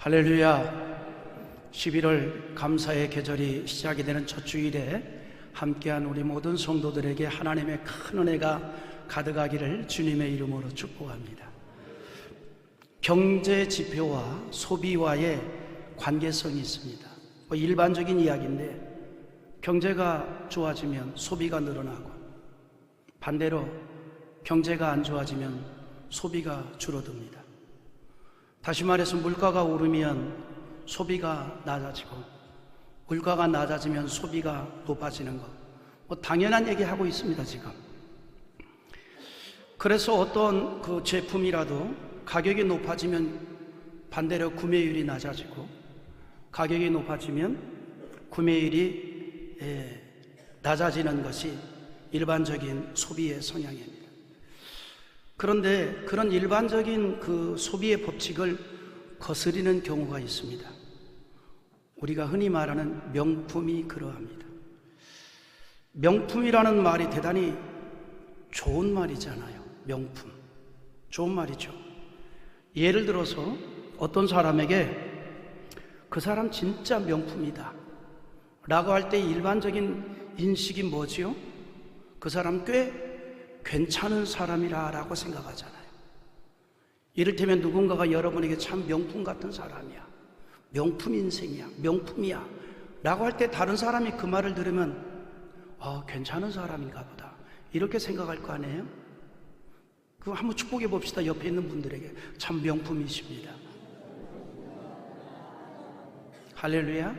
할렐루야. 11월 감사의 계절이 시작이 되는 첫 주일에 함께한 우리 모든 성도들에게 하나님의 큰 은혜가 가득하기를 주님의 이름으로 축복합니다. 경제 지표와 소비와의 관계성이 있습니다. 일반적인 이야기인데 경제가 좋아지면 소비가 늘어나고 반대로 경제가 안 좋아지면 소비가 줄어듭니다. 다시 말해서 물가가 오르면 소비가 낮아지고 물가가 낮아지면 소비가 높아지는 것, 당연한 얘기 하고 있습니다 지금. 그래서 어떤 그 제품이라도 가격이 높아지면 반대로 구매율이 낮아지고 가격이 높아지면 구매율이 낮아지는 것이 일반적인 소비의 성향입니다. 그런데 그런 일반적인 그 소비의 법칙을 거스리는 경우가 있습니다. 우리가 흔히 말하는 명품이 그러합니다. 명품이라는 말이 대단히 좋은 말이잖아요. 명품, 좋은 말이죠. 예를 들어서 어떤 사람에게 그 사람 진짜 명품이다 라고 할 때 일반적인 인식이 뭐지요? 그 사람 꽤 괜찮은 사람이라고 생각하잖아요. 이를테면 누군가가 여러분에게 참 명품 같은 사람이야, 명품 인생이야, 명품이야 라고 할 때 다른 사람이 그 말을 들으면 괜찮은 사람인가 보다 이렇게 생각할 거 아니에요? 그거 한번 축복해 봅시다. 옆에 있는 분들에게 참 명품이십니다. 할렐루야.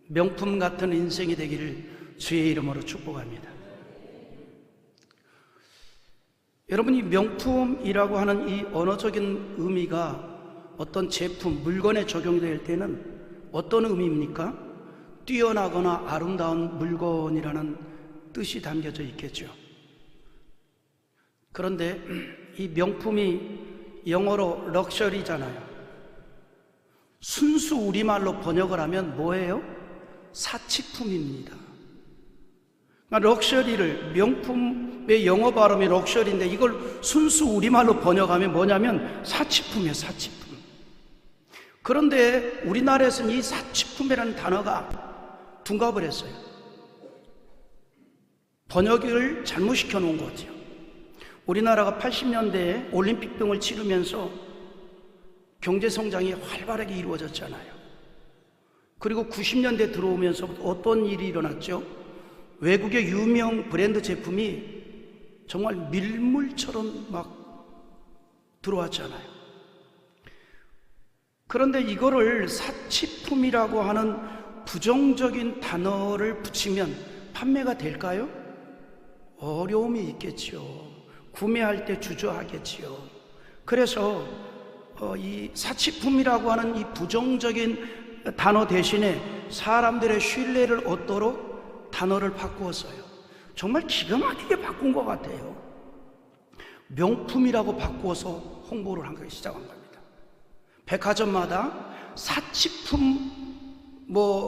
명품 같은 인생이 되기를 주의 이름으로 축복합니다. 여러분, 이 명품이라고 하는 이 언어적인 의미가 어떤 제품, 물건에 적용될 때는 어떤 의미입니까? 뛰어나거나 아름다운 물건이라는 뜻이 담겨져 있겠죠. 그런데 이 명품이 영어로 럭셔리잖아요. 순수 우리말로 번역을 하면 뭐예요? 사치품입니다. 럭셔리를, 명품의 영어 발음이 럭셔리인데 이걸 순수 우리말로 번역하면 뭐냐면 사치품이에요. 사치품. 그런데 우리나라에서는 이 사치품이라는 단어가 둔갑을 했어요. 번역을 잘못 시켜놓은 거죠. 우리나라가 80년대에 올림픽 등을 치르면서 경제성장이 활발하게 이루어졌잖아요. 그리고 90년대 들어오면서 어떤 일이 일어났죠? 외국의 유명 브랜드 제품이 정말 밀물처럼 막 들어왔잖아요. 그런데 이거를 사치품이라고 하는 부정적인 단어를 붙이면 판매가 될까요? 어려움이 있겠지요. 구매할 때 주저하겠지요. 그래서 이 사치품이라고 하는 이 부정적인 단어 대신에 사람들의 신뢰를 얻도록 단어를 바꾸었어요. 정말 기가 막히게 바꾼 것 같아요. 명품이라고 바꾸어서 홍보를 한 것이 시작한 겁니다. 백화점마다 사치품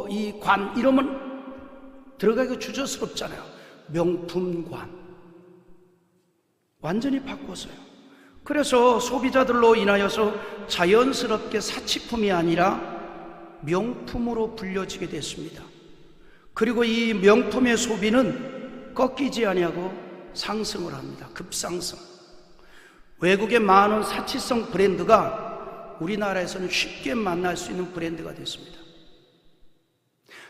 이 관 이러면 들어가기가 주저스럽잖아요. 명품관 완전히 바꿨어요. 그래서 소비자들로 인하여서 자연스럽게 사치품이 아니라 명품으로 불려지게 됐습니다. 그리고 이 명품의 소비는 꺾이지 아니하고 상승을 합니다. 급상승. 외국의 많은 사치성 브랜드가 우리나라에서는 쉽게 만날 수 있는 브랜드가 됐습니다.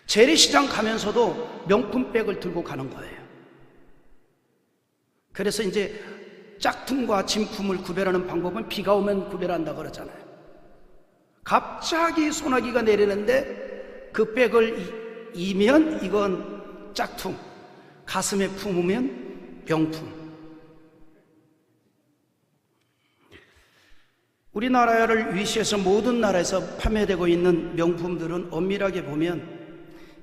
재래시장 가면서도 명품백을 들고 가는 거예요. 그래서 이제 짝퉁과 진품을 구별하는 방법은 비가 오면 구별한다 그러잖아요. 갑자기 소나기가 내리는데 그 백을 이면 이건 짝퉁, 가슴에 품으면 명품. 우리나라를 위시해서 모든 나라에서 판매되고 있는 명품들은 엄밀하게 보면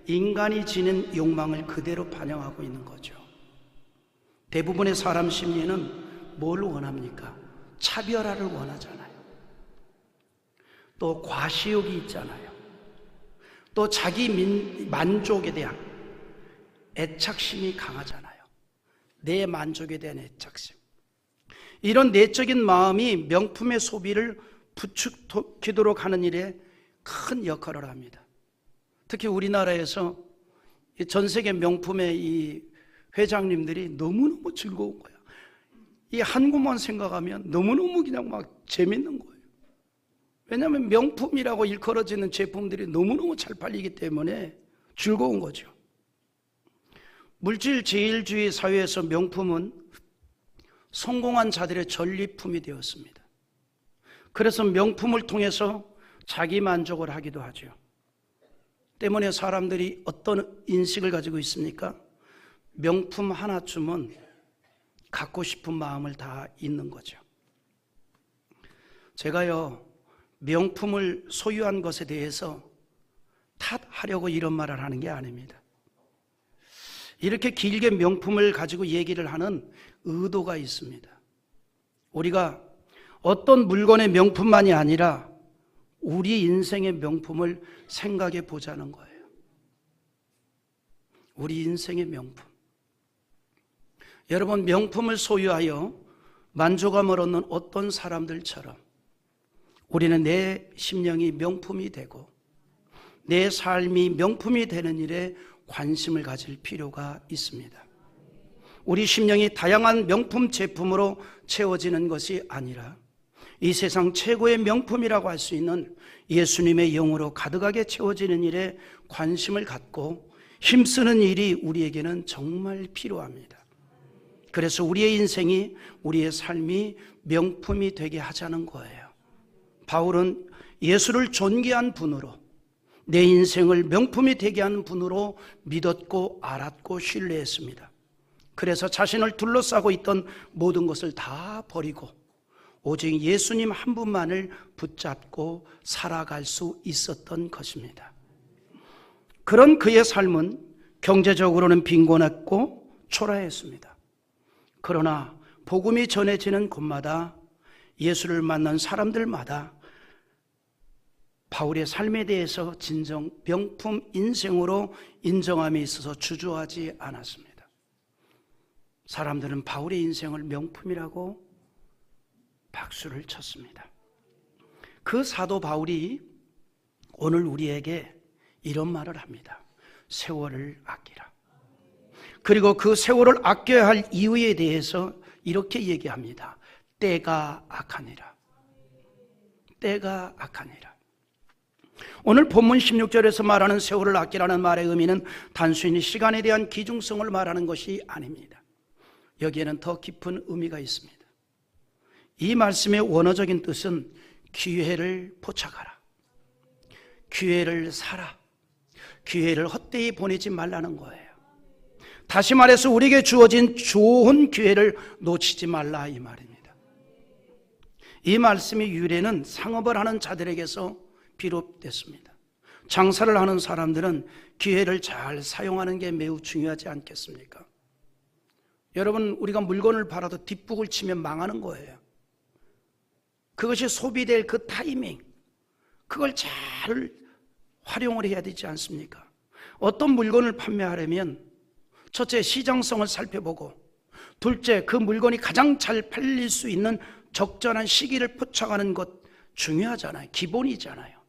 인간이 지닌 욕망을 그대로 반영하고 있는 거죠. 대부분의 사람 심리는 뭘 원합니까? 차별화를 원하잖아요. 또 과시욕이 있잖아요. 또 자기 만족에 대한 애착심이 강하잖아요. 내 만족에 대한 애착심. 이런 내적인 마음이 명품의 소비를 부추기도록 하는 일에 큰 역할을 합니다. 특히 우리나라에서 전 세계 명품의 이 회장님들이 너무너무 즐거운 거야. 이 한 곳만 생각하면 너무너무 그냥 막 재밌는 거예요. 왜냐하면 명품이라고 일컬어지는 제품들이 너무너무 잘 팔리기 때문에 즐거운 거죠. 물질 제일주의 사회에서 명품은 성공한 자들의 전리품이 되었습니다. 그래서 명품을 통해서 자기 만족을 하기도 하죠. 때문에 사람들이 어떤 인식을 가지고 있습니까? 명품 하나쯤은 갖고 싶은 마음을 다 있는 거죠. 제가요, 명품을 소유한 것에 대해서 탓하려고 이런 말을 하는 게 아닙니다. 이렇게 길게 명품을 가지고 얘기를 하는 의도가 있습니다. 우리가 어떤 물건의 명품만이 아니라 우리 인생의 명품을 생각해 보자는 거예요. 우리 인생의 명품. 여러분, 명품을 소유하여 만족감을 얻는 어떤 사람들처럼 우리는 내 심령이 명품이 되고 내 삶이 명품이 되는 일에 관심을 가질 필요가 있습니다. 우리 심령이 다양한 명품 제품으로 채워지는 것이 아니라 이 세상 최고의 명품이라고 할 수 있는 예수님의 영으로 가득하게 채워지는 일에 관심을 갖고 힘쓰는 일이 우리에게는 정말 필요합니다. 그래서 우리의 인생이, 우리의 삶이 명품이 되게 하자는 거예요. 바울은 예수를 존귀한 분으로, 내 인생을 명품이 되게 하는 분으로 믿었고 알았고 신뢰했습니다. 그래서 자신을 둘러싸고 있던 모든 것을 다 버리고 오직 예수님 한 분만을 붙잡고 살아갈 수 있었던 것입니다. 그런 그의 삶은 경제적으로는 빈곤했고 초라했습니다. 그러나 복음이 전해지는 곳마다 예수를 만난 사람들마다 바울의 삶에 대해서 진정 명품 인생으로 인정함에 있어서 주저하지 않았습니다. 사람들은 바울의 인생을 명품이라고 박수를 쳤습니다. 그 사도 바울이 오늘 우리에게 이런 말을 합니다. 세월을 아끼라. 그리고 그 세월을 아껴야 할 이유에 대해서 이렇게 얘기합니다. 때가 악하니라. 때가 악하니라. 오늘 본문 16절에서 말하는 세월을 아끼라는 말의 의미는 단순히 시간에 대한 기중성을 말하는 것이 아닙니다. 여기에는 더 깊은 의미가 있습니다. 이 말씀의 원어적인 뜻은 기회를 포착하라, 기회를 사라, 기회를 헛되이 보내지 말라는 거예요. 다시 말해서 우리에게 주어진 좋은 기회를 놓치지 말라 이 말입니다. 이 말씀의 유래는 상업을 하는 자들에게서 비롯됐습니다. 장사를 하는 사람들은 기회를 잘 사용하는 게 매우 중요하지 않겠습니까? 여러분, 우리가 물건을 팔아도 뒷북을 치면 망하는 거예요. 그것이 소비될 그 타이밍, 그걸 잘 활용을 해야 되지 않습니까? 어떤 물건을 판매하려면 첫째, 시장성을 살펴보고, 둘째, 그 물건이 가장 잘 팔릴 수 있는 적절한 시기를 포착하는 것 중요하잖아요. 기본이잖아요.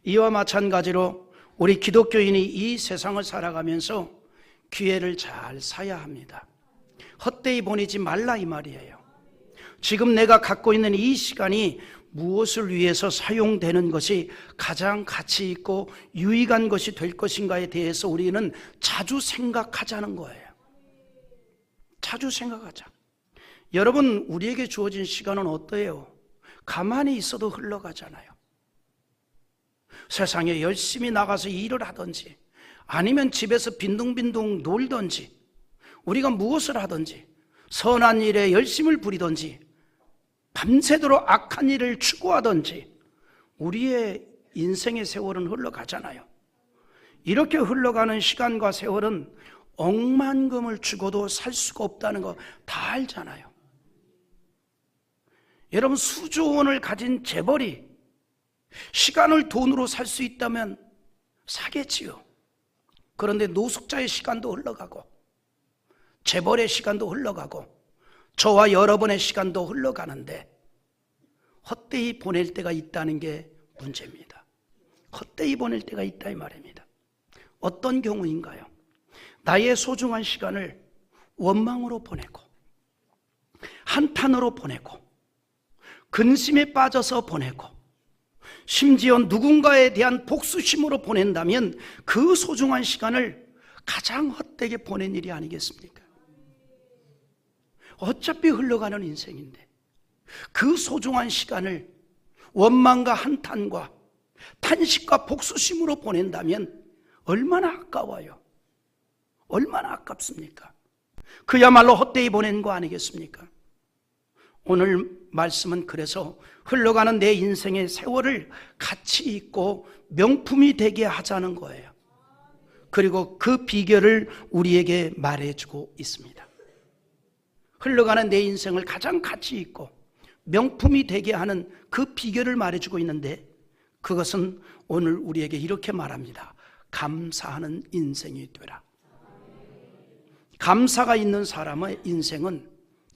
이와 마찬가지로 우리 기독교인이 이 세상을 살아가면서 기회를 잘 사야 합니다. 헛되이 보내지 말라 이 말이에요. 지금 내가 갖고 있는 이 시간이 무엇을 위해서 사용되는 것이 가장 가치 있고 유익한 것이 될 것인가에 대해서 우리는 자주 생각하자는 거예요. 자주 생각하자. 여러분, 우리에게 주어진 시간은 어때요? 가만히 있어도 흘러가잖아요. 세상에 열심히 나가서 일을 하든지 아니면 집에서 빈둥빈둥 놀든지 우리가 무엇을 하든지 선한 일에 열심을 부리든지 밤새도록 악한 일을 추구하든지 우리의 인생의 세월은 흘러가잖아요. 이렇게 흘러가는 시간과 세월은 억만금을 주고도 살 수가 없다는 거 다 알잖아요. 여러분, 수조 원을 가진 재벌이 시간을 돈으로 살 수 있다면 사겠지요. 그런데 노숙자의 시간도 흘러가고 재벌의 시간도 흘러가고 저와 여러분의 시간도 흘러가는데 헛되이 보낼 때가 있다는 게 문제입니다. 헛되이 보낼 때가 있다 이 말입니다. 어떤 경우인가요? 나의 소중한 시간을 원망으로 보내고 한탄으로 보내고 근심에 빠져서 보내고 심지어 누군가에 대한 복수심으로 보낸다면 그 소중한 시간을 가장 헛되게 보낸 일이 아니겠습니까? 어차피 흘러가는 인생인데 그 소중한 시간을 원망과 한탄과 탄식과 복수심으로 보낸다면 얼마나 아까워요. 얼마나 아깝습니까? 그야말로 헛되이 보낸 거 아니겠습니까? 오늘 말씀은 그래서 흘러가는 내 인생의 세월을 가치 있고 명품이 되게 하자는 거예요. 그리고 그 비결을 우리에게 말해주고 있습니다. 흘러가는 내 인생을 가장 가치 있고 명품이 되게 하는 그 비결을 말해주고 있는데 그것은 오늘 우리에게 이렇게 말합니다. 감사하는 인생이 되라. 감사가 있는 사람의 인생은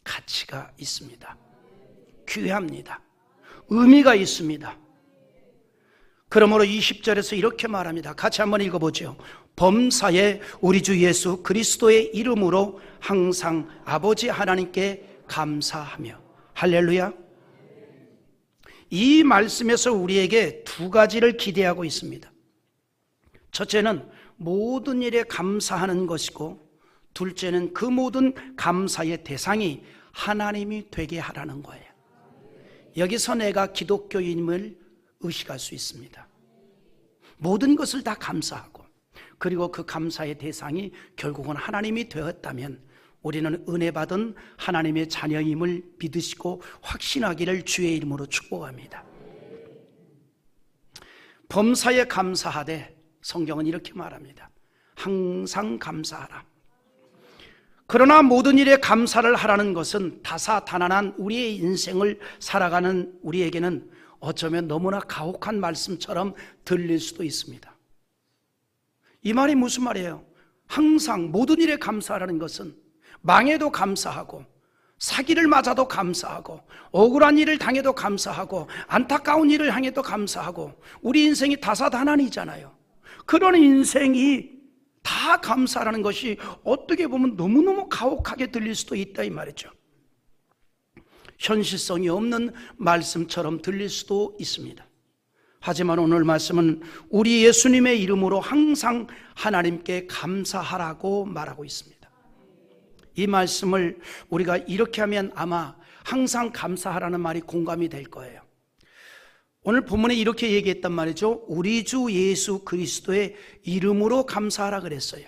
가치가 있습니다. 귀합니다. 의미가 있습니다. 그러므로 20절에서 이렇게 말합니다. 같이 한번 읽어보죠. 범사에 우리 주 예수 그리스도의 이름으로 항상 아버지 하나님께 감사하며. 할렐루야. 이 말씀에서 우리에게 두 가지를 기대하고 있습니다. 첫째는 모든 일에 감사하는 것이고, 둘째는 그 모든 감사의 대상이 하나님이 되게 하라는 거예요. 여기서 내가 기독교인임을 의식할 수 있습니다. 모든 것을 다 감사하고, 그리고 그 감사의 대상이 결국은 하나님이 되었다면 우리는 은혜 받은 하나님의 자녀임을 믿으시고 확신하기를 주의 이름으로 축복합니다. 범사에 감사하되 성경은 이렇게 말합니다. 항상 감사하라. 그러나 모든 일에 감사를 하라는 것은 다사다난한 우리의 인생을 살아가는 우리에게는 어쩌면 너무나 가혹한 말씀처럼 들릴 수도 있습니다. 이 말이 무슨 말이에요? 항상 모든 일에 감사하라는 것은 망해도 감사하고, 사기를 맞아도 감사하고, 억울한 일을 당해도 감사하고, 안타까운 일을 향해도 감사하고, 우리 인생이 다사다난이잖아요. 그런 인생이 다 감사라는 것이 어떻게 보면 너무너무 가혹하게 들릴 수도 있다 이 말이죠. 현실성이 없는 말씀처럼 들릴 수도 있습니다. 하지만 오늘 말씀은 우리 예수님의 이름으로 항상 하나님께 감사하라고 말하고 있습니다. 이 말씀을 우리가 이렇게 하면 아마 항상 감사하라는 말이 공감이 될 거예요. 오늘 본문에 이렇게 얘기했단 말이죠. 우리 주 예수 그리스도의 이름으로 감사하라 그랬어요.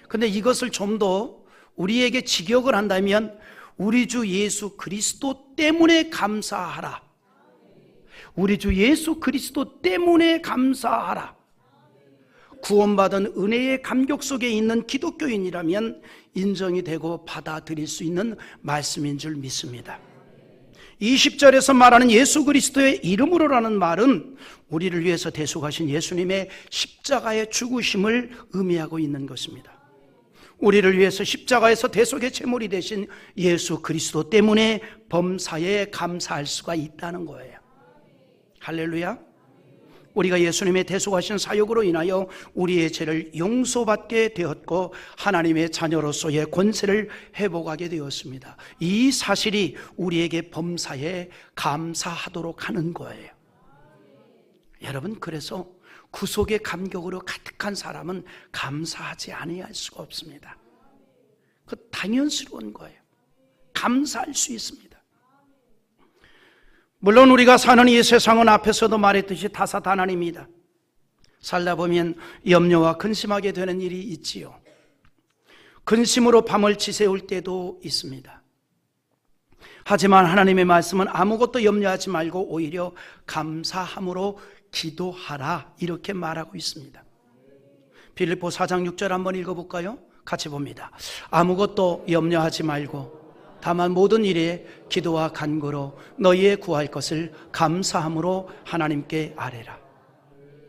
근데 이것을 좀 더 우리에게 직역을 한다면 우리 주 예수 그리스도 때문에 감사하라. 우리 주 예수 그리스도 때문에 감사하라. 구원받은 은혜의 감격 속에 있는 기독교인이라면 인정이 되고 받아들일 수 있는 말씀인 줄 믿습니다. 20절에서 말하는 예수 그리스도의 이름으로라는 말은 우리를 위해서 대속하신 예수님의 십자가의 죽으심을 의미하고 있는 것입니다. 우리를 위해서 십자가에서 대속의 제물이 되신 예수 그리스도 때문에 범사에 감사할 수가 있다는 거예요. 할렐루야. 우리가 예수님의 대속하신 사역으로 인하여 우리의 죄를 용서받게 되었고 하나님의 자녀로서의 권세를 회복하게 되었습니다. 이 사실이 우리에게 범사에 감사하도록 하는 거예요. 여러분, 그래서 구속의 감격으로 가득한 사람은 감사하지 아니할 수가 없습니다. 그 당연스러운 거예요. 감사할 수 있습니다. 물론 우리가 사는 이 세상은 앞에서도 말했듯이 다사다난입니다. 살다 보면 염려와 근심하게 되는 일이 있지요. 근심으로 밤을 지새울 때도 있습니다. 하지만 하나님의 말씀은 아무것도 염려하지 말고 오히려 감사함으로 기도하라 이렇게 말하고 있습니다. 빌립보 4장 6절 한번 읽어볼까요? 같이 봅니다. 아무것도 염려하지 말고 다만 모든 일에 기도와 간구로 너희의 구할 것을 감사함으로 하나님께 아뢰라.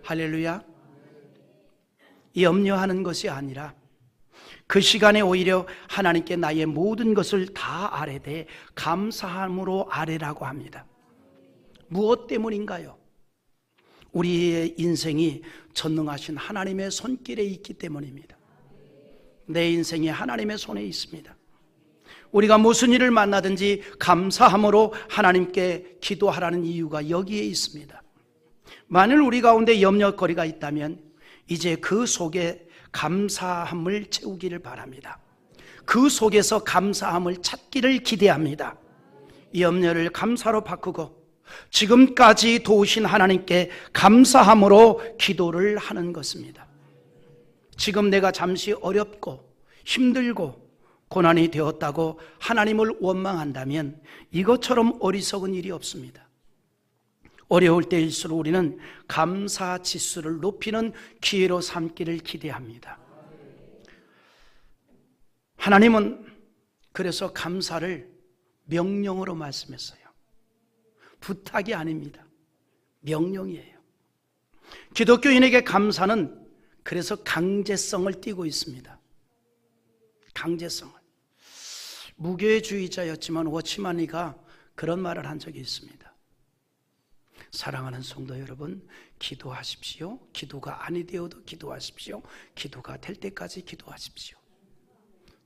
할렐루야. 염려하는 것이 아니라 그 시간에 오히려 하나님께 나의 모든 것을 다 아뢰되 감사함으로 아뢰라고 합니다. 무엇 때문인가요? 우리의 인생이 전능하신 하나님의 손길에 있기 때문입니다. 내 인생이 하나님의 손에 있습니다. 우리가 무슨 일을 만나든지 감사함으로 하나님께 기도하라는 이유가 여기에 있습니다. 만일 우리 가운데 염려거리가 있다면 이제 그 속에 감사함을 채우기를 바랍니다. 그 속에서 감사함을 찾기를 기대합니다. 염려를 감사로 바꾸고 지금까지 도우신 하나님께 감사함으로 기도를 하는 것입니다. 지금 내가 잠시 어렵고 힘들고 고난이 되었다고 하나님을 원망한다면 이것처럼 어리석은 일이 없습니다. 어려울 때일수록 우리는 감사 지수를 높이는 기회로 삼기를 기대합니다. 하나님은 그래서 감사를 명령으로 말씀했어요. 부탁이 아닙니다. 명령이에요. 기독교인에게 감사는 그래서 강제성을 띠고 있습니다. 강제성을. 무교회주의자였지만 워치마니가 그런 말을 한 적이 있습니다. 사랑하는 성도 여러분, 기도하십시오. 기도가 아니 되어도 기도하십시오. 기도가 될 때까지 기도하십시오.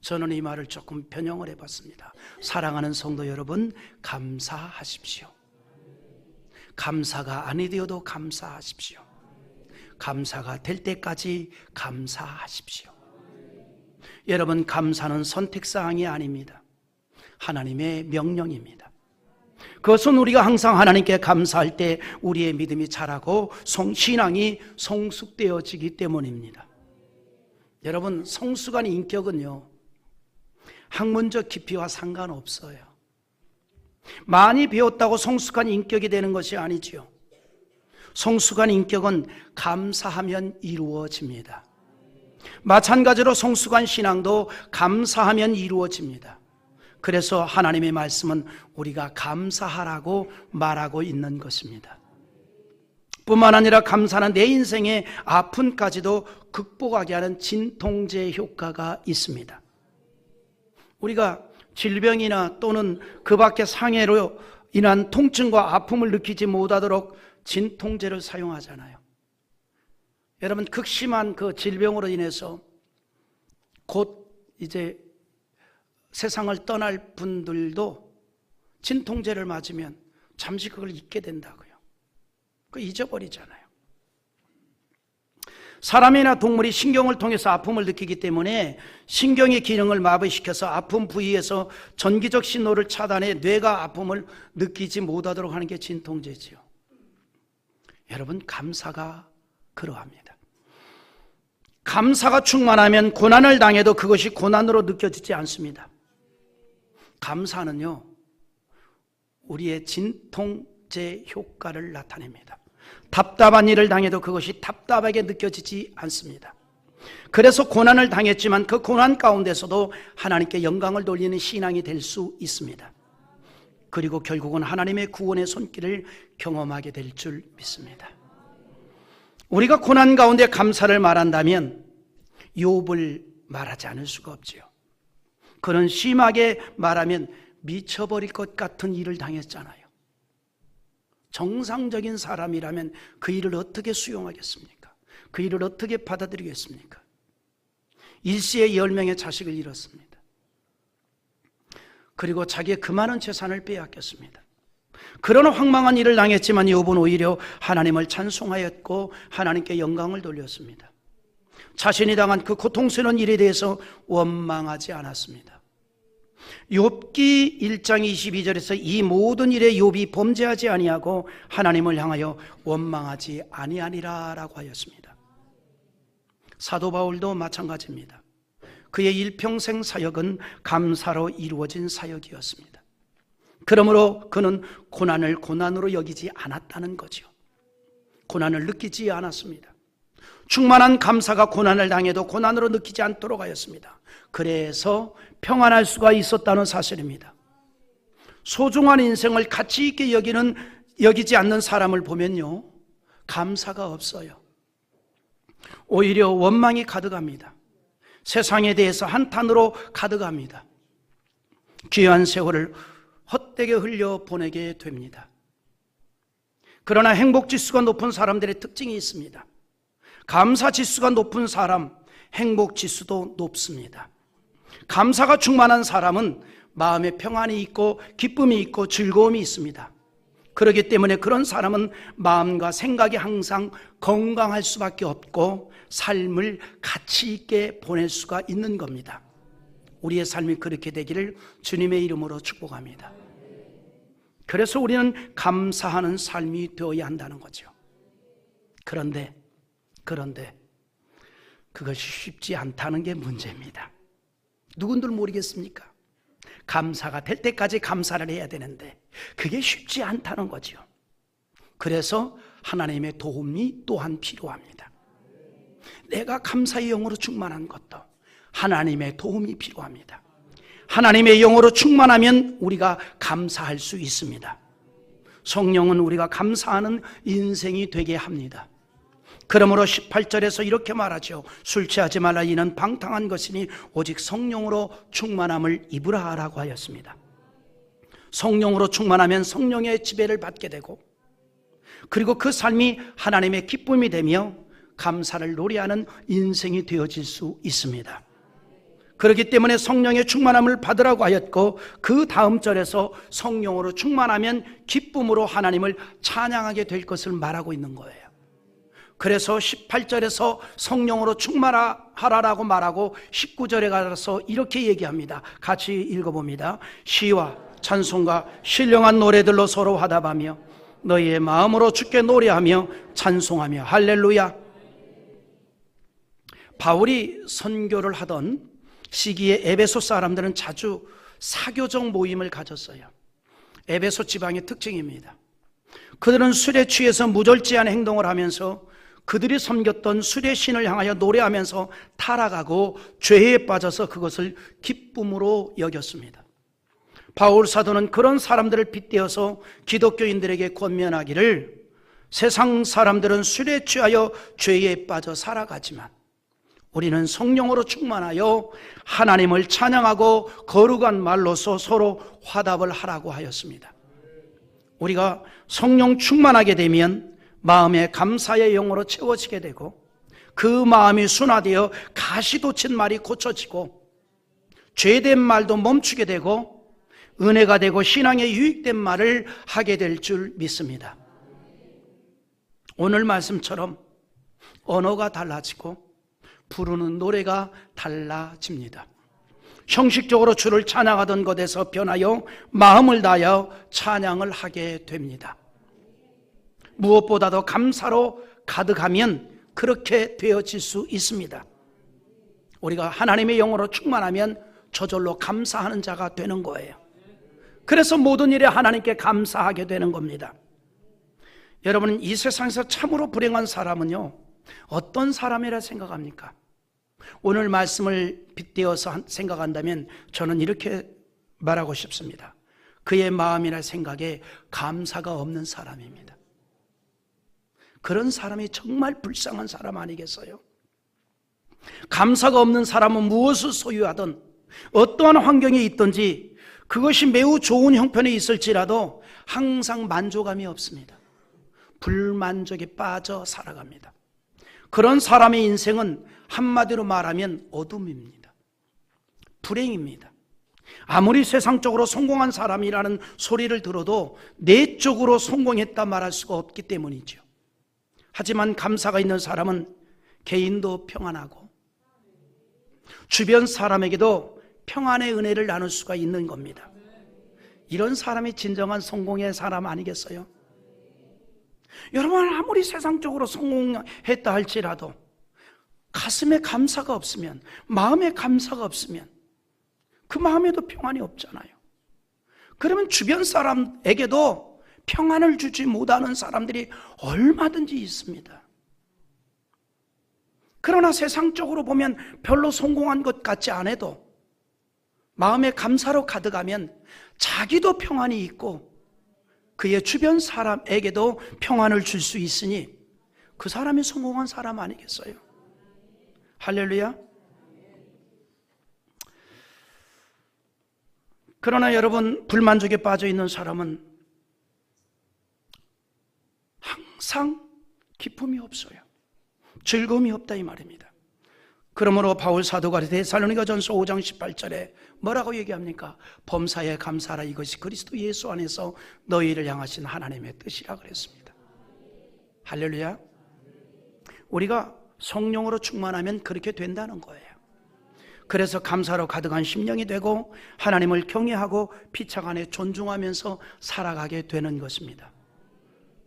저는 이 말을 조금 변형을 해봤습니다. 사랑하는 성도 여러분, 감사하십시오. 감사가 아니 되어도 감사하십시오. 감사가 될 때까지 감사하십시오. 여러분, 감사는 선택사항이 아닙니다. 하나님의 명령입니다. 그것은 우리가 항상 하나님께 감사할 때 우리의 믿음이 자라고 신앙이 성숙되어지기 때문입니다. 여러분, 성숙한 인격은요, 학문적 깊이와 상관없어요. 많이 배웠다고 성숙한 인격이 되는 것이 아니지요. 성숙한 인격은 감사하면 이루어집니다. 마찬가지로 성숙한 신앙도 감사하면 이루어집니다. 그래서 하나님의 말씀은 우리가 감사하라고 말하고 있는 것입니다. 뿐만 아니라 감사는 내 인생의 아픔까지도 극복하게 하는 진통제 효과가 있습니다. 우리가 질병이나 또는 그 밖의 상해로 인한 통증과 아픔을 느끼지 못하도록 진통제를 사용하잖아요. 여러분, 극심한 그 질병으로 인해서 곧 이제 세상을 떠날 분들도 진통제를 맞으면 잠시 그걸 잊게 된다고요. 그거 잊어버리잖아요. 사람이나 동물이 신경을 통해서 아픔을 느끼기 때문에 신경의 기능을 마비시켜서 아픈 부위에서 전기적 신호를 차단해 뇌가 아픔을 느끼지 못하도록 하는 게 진통제지요. 여러분, 감사가 그러합니다. 감사가 충만하면 고난을 당해도 그것이 고난으로 느껴지지 않습니다. 감사는요, 우리의 진통제 효과를 나타냅니다. 답답한 일을 당해도 그것이 답답하게 느껴지지 않습니다. 그래서 고난을 당했지만 그 고난 가운데서도 하나님께 영광을 돌리는 신앙이 될 수 있습니다. 그리고 결국은 하나님의 구원의 손길을 경험하게 될 줄 믿습니다. 우리가 고난 가운데 감사를 말한다면 욥을 말하지 않을 수가 없지요. 그는 심하게 말하면 미쳐버릴 것 같은 일을 당했잖아요. 정상적인 사람이라면 그 일을 어떻게 수용하겠습니까? 그 일을 어떻게 받아들이겠습니까? 일시에 10명의 자식을 잃었습니다. 그리고 자기의 그 많은 재산을 빼앗겼습니다. 그런 황망한 일을 당했지만 욥은 오히려 하나님을 찬송하였고 하나님께 영광을 돌렸습니다. 자신이 당한 그 고통스러운 일에 대해서 원망하지 않았습니다. 욥기 1장 22절에서 이 모든 일에 욥이 범죄하지 아니하고 하나님을 향하여 원망하지 아니하니라 라고 하였습니다. 사도 바울도 마찬가지입니다. 그의 일평생 사역은 감사로 이루어진 사역이었습니다. 그러므로 그는 고난을 고난으로 여기지 않았다는 거죠. 고난을 느끼지 않았습니다. 충만한 감사가 고난을 당해도 고난으로 느끼지 않도록 하였습니다. 그래서 평안할 수가 있었다는 사실입니다. 소중한 인생을 가치 있게 여기지 않는 사람을 보면요, 감사가 없어요. 오히려 원망이 가득합니다. 세상에 대해서 한탄으로 가득합니다. 귀한 세월을 헛되게 흘려 보내게 됩니다. 그러나 행복 지수가 높은 사람들의 특징이 있습니다. 감사 지수가 높은 사람, 행복 지수도 높습니다. 감사가 충만한 사람은 마음에 평안이 있고 기쁨이 있고 즐거움이 있습니다. 그렇기 때문에 그런 사람은 마음과 생각이 항상 건강할 수밖에 없고 삶을 가치 있게 보낼 수가 있는 겁니다. 우리의 삶이 그렇게 되기를 주님의 이름으로 축복합니다. 그래서 우리는 감사하는 삶이 되어야 한다는 거죠. 그런데 그것이 쉽지 않다는 게 문제입니다. 누군들 모르겠습니까? 감사가 될 때까지 감사를 해야 되는데 그게 쉽지 않다는 거죠. 그래서 하나님의 도움이 또한 필요합니다. 내가 감사의 영으로 충만한 것도 하나님의 도움이 필요합니다. 하나님의 영으로 충만하면 우리가 감사할 수 있습니다. 성령은 우리가 감사하는 인생이 되게 합니다. 그러므로 18절에서 이렇게 말하죠. 술 취하지 말라. 이는 방탕한 것이니 오직 성령으로 충만함을 입으라 하라고 하였습니다. 성령으로 충만하면 성령의 지배를 받게 되고, 그리고 그 삶이 하나님의 기쁨이 되며 감사를 노래하는 인생이 되어질 수 있습니다. 그렇기 때문에 성령의 충만함을 받으라고 하였고, 그 다음 절에서 성령으로 충만하면 기쁨으로 하나님을 찬양하게 될 것을 말하고 있는 거예요. 그래서 18절에서 성령으로 충만하라라고 말하고 19절에 가서 이렇게 얘기합니다. 같이 읽어봅니다. 시와 찬송과 신령한 노래들로 서로 화답하며 너희의 마음으로 주께 노래하며 찬송하며 할렐루야. 바울이 선교를 하던 시기에 에베소 사람들은 자주 사교적 모임을 가졌어요. 에베소 지방의 특징입니다. 그들은 술에 취해서 무절제한 행동을 하면서 그들이 섬겼던 술의 신을 향하여 노래하면서 타락하고 죄에 빠져서 그것을 기쁨으로 여겼습니다. 바울 사도는 그런 사람들을 빗대어서 기독교인들에게 권면하기를, 세상 사람들은 술에 취하여 죄에 빠져 살아가지만 우리는 성령으로 충만하여 하나님을 찬양하고 거룩한 말로서 서로 화답을 하라고 하였습니다. 우리가 성령 충만하게 되면 마음에 감사의 영으로 채워지게 되고, 그 마음이 순화되어 가시 돋친 말이 고쳐지고 죄된 말도 멈추게 되고 은혜가 되고 신앙에 유익된 말을 하게 될 줄 믿습니다. 오늘 말씀처럼 언어가 달라지고 부르는 노래가 달라집니다. 형식적으로 주를 찬양하던 것에서 변하여 마음을 다하여 찬양을 하게 됩니다. 무엇보다도 감사로 가득하면 그렇게 되어질 수 있습니다. 우리가 하나님의 영으로 충만하면 저절로 감사하는 자가 되는 거예요. 그래서 모든 일에 하나님께 감사하게 되는 겁니다. 여러분, 이 세상에서 참으로 불행한 사람은요, 어떤 사람이라 생각합니까? 오늘 말씀을 빗대어서 생각한다면 저는 이렇게 말하고 싶습니다. 그의 마음이나 생각에 감사가 없는 사람입니다. 그런 사람이 정말 불쌍한 사람 아니겠어요? 감사가 없는 사람은 무엇을 소유하든 어떠한 환경에 있든지 그것이 매우 좋은 형편에 있을지라도 항상 만족감이 없습니다. 불만족에 빠져 살아갑니다. 그런 사람의 인생은 한마디로 말하면 어둠입니다. 불행입니다. 아무리 세상적으로 성공한 사람이라는 소리를 들어도 내적으로 성공했다 말할 수가 없기 때문이죠. 하지만 감사가 있는 사람은 개인도 평안하고 주변 사람에게도 평안의 은혜를 나눌 수가 있는 겁니다. 이런 사람이 진정한 성공의 사람 아니겠어요? 여러분, 아무리 세상적으로 성공했다 할지라도 가슴에 감사가 없으면, 마음에 감사가 없으면 그 마음에도 평안이 없잖아요. 그러면 주변 사람에게도 평안을 주지 못하는 사람들이 얼마든지 있습니다. 그러나 세상적으로 보면 별로 성공한 것 같지 않아도 마음에 감사로 가득하면 자기도 평안이 있고 그의 주변 사람에게도 평안을 줄 수 있으니 그 사람이 성공한 사람 아니겠어요? 할렐루야. 그러나 여러분, 불만족에 빠져 있는 사람은 항상 기쁨이 없어요. 즐거움이 없다 이 말입니다. 그러므로 바울 사도가 데살로니가전서 5장 18절에 뭐라고 얘기합니까? 범사에 감사하라, 이것이 그리스도 예수 안에서 너희를 향하신 하나님의 뜻이라 그랬습니다. 할렐루야. 우리가 성령으로 충만하면 그렇게 된다는 거예요. 그래서 감사로 가득한 심령이 되고 하나님을 경외하고 피차 간에 존중하면서 살아가게 되는 것입니다.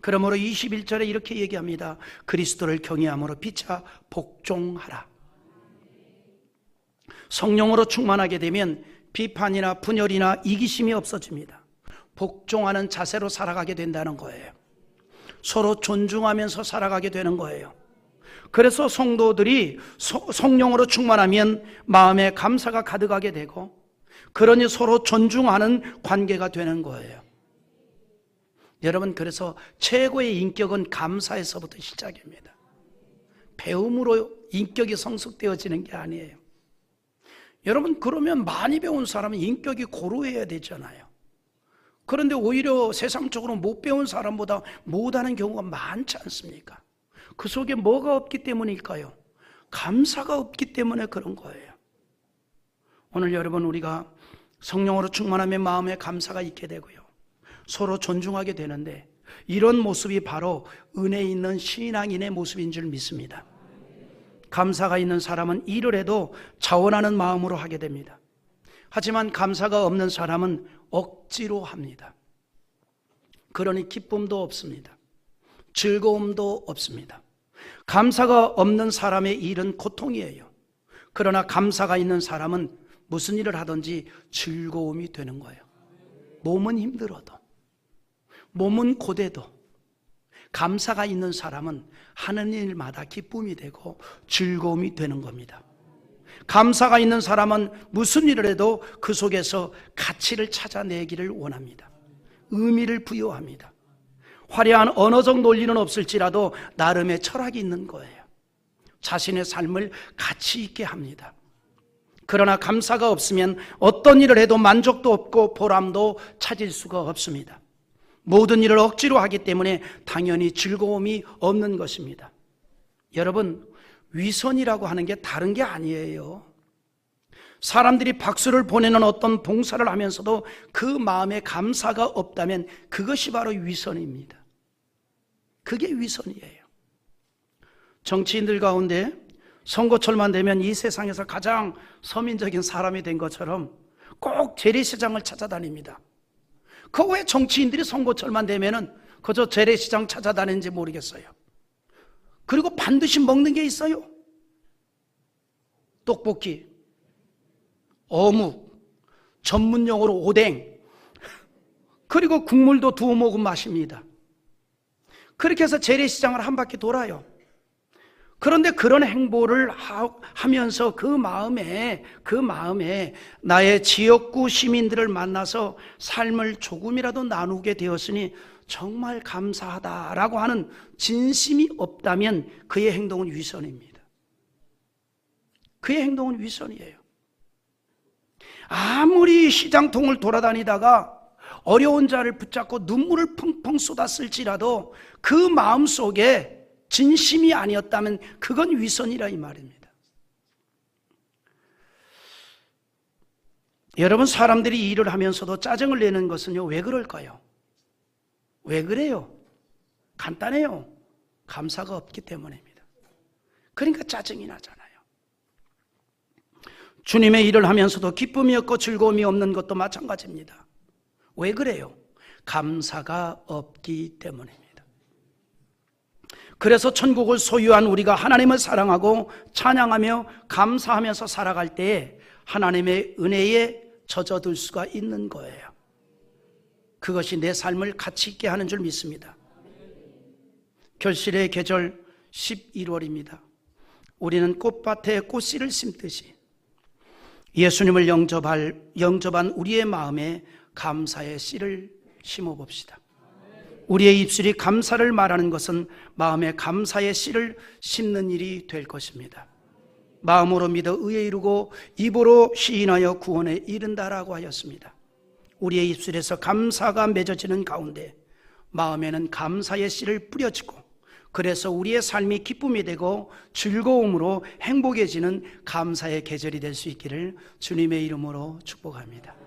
그러므로 21절에 이렇게 얘기합니다. 그리스도를 경외함으로 피차 복종하라. 성령으로 충만하게 되면 비판이나 분열이나 이기심이 없어집니다. 복종하는 자세로 살아가게 된다는 거예요. 서로 존중하면서 살아가게 되는 거예요. 그래서 성도들이 성령으로 충만하면 마음에 감사가 가득하게 되고, 그러니 서로 존중하는 관계가 되는 거예요. 여러분, 그래서 최고의 인격은 감사에서부터 시작입니다. 배움으로 인격이 성숙되어지는 게 아니에요. 여러분, 그러면 많이 배운 사람은 인격이 고루해야 되잖아요. 그런데 오히려 세상적으로 못 배운 사람보다 못하는 경우가 많지 않습니까? 그 속에 뭐가 없기 때문일까요? 감사가 없기 때문에 그런 거예요. 오늘 여러분, 우리가 성령으로 충만하면 마음에 감사가 있게 되고요, 서로 존중하게 되는데, 이런 모습이 바로 은혜 있는 신앙인의 모습인 줄 믿습니다. 감사가 있는 사람은 일을 해도 자원하는 마음으로 하게 됩니다. 하지만 감사가 없는 사람은 억지로 합니다. 그러니 기쁨도 없습니다. 즐거움도 없습니다. 감사가 없는 사람의 일은 고통이에요. 그러나 감사가 있는 사람은 무슨 일을 하든지 즐거움이 되는 거예요. 몸은 힘들어도, 몸은 고돼도 감사가 있는 사람은 하는 일마다 기쁨이 되고 즐거움이 되는 겁니다. 감사가 있는 사람은 무슨 일을 해도 그 속에서 가치를 찾아내기를 원합니다. 의미를 부여합니다. 화려한 언어적 논리는 없을지라도 나름의 철학이 있는 거예요. 자신의 삶을 가치 있게 합니다. 그러나 감사가 없으면 어떤 일을 해도 만족도 없고 보람도 찾을 수가 없습니다. 모든 일을 억지로 하기 때문에 당연히 즐거움이 없는 것입니다. 여러분, 위선이라고 하는 게 다른 게 아니에요. 사람들이 박수를 보내는 어떤 봉사를 하면서도 그 마음에 감사가 없다면 그것이 바로 위선입니다. 그게 위선이에요. 정치인들 가운데 선거철만 되면 이 세상에서 가장 서민적인 사람이 된 것처럼 꼭 재래시장을 찾아다닙니다. 그 왜 정치인들이 선거철만 되면은 그저 재래시장 찾아다니는지 모르겠어요. 그리고 반드시 먹는 게 있어요. 떡볶이, 어묵, 전문용어로 오뎅, 그리고 국물도 두어 모금 마십니다. 그렇게 해서 재래시장을 한 바퀴 돌아요. 그런데 그런 행보를 하면서 그 마음에 나의 지역구 시민들을 만나서 삶을 조금이라도 나누게 되었으니 정말 감사하다라고 하는 진심이 없다면 그의 행동은 위선입니다. 그의 행동은 위선이에요. 아무리 시장통을 돌아다니다가 어려운 자를 붙잡고 눈물을 펑펑 쏟았을지라도 그 마음속에 진심이 아니었다면 그건 위선이라 이 말입니다. 여러분, 사람들이 일을 하면서도 짜증을 내는 것은요, 왜 그럴까요? 왜 그래요? 간단해요. 감사가 없기 때문입니다. 그러니까 짜증이 나잖아요. 주님의 일을 하면서도 기쁨이 없고 즐거움이 없는 것도 마찬가지입니다. 왜 그래요? 감사가 없기 때문입니다. 그래서 천국을 소유한 우리가 하나님을 사랑하고 찬양하며 감사하면서 살아갈 때에 하나님의 은혜에 젖어들 수가 있는 거예요. 그것이 내 삶을 가치 있게 하는 줄 믿습니다. 결실의 계절 11월입니다. 우리는 꽃밭에 꽃씨를 심듯이 예수님을 영접한 우리의 마음에 감사의 씨를 심어봅시다. 우리의 입술이 감사를 말하는 것은 마음에 감사의 씨를 심는 일이 될 것입니다. 마음으로 믿어 의에 이르고 입으로 시인하여 구원에 이른다라고 하였습니다. 우리의 입술에서 감사가 맺어지는 가운데 마음에는 감사의 씨를 뿌려주고 그래서 우리의 삶이 기쁨이 되고 즐거움으로 행복해지는 감사의 계절이 될 수 있기를 주님의 이름으로 축복합니다.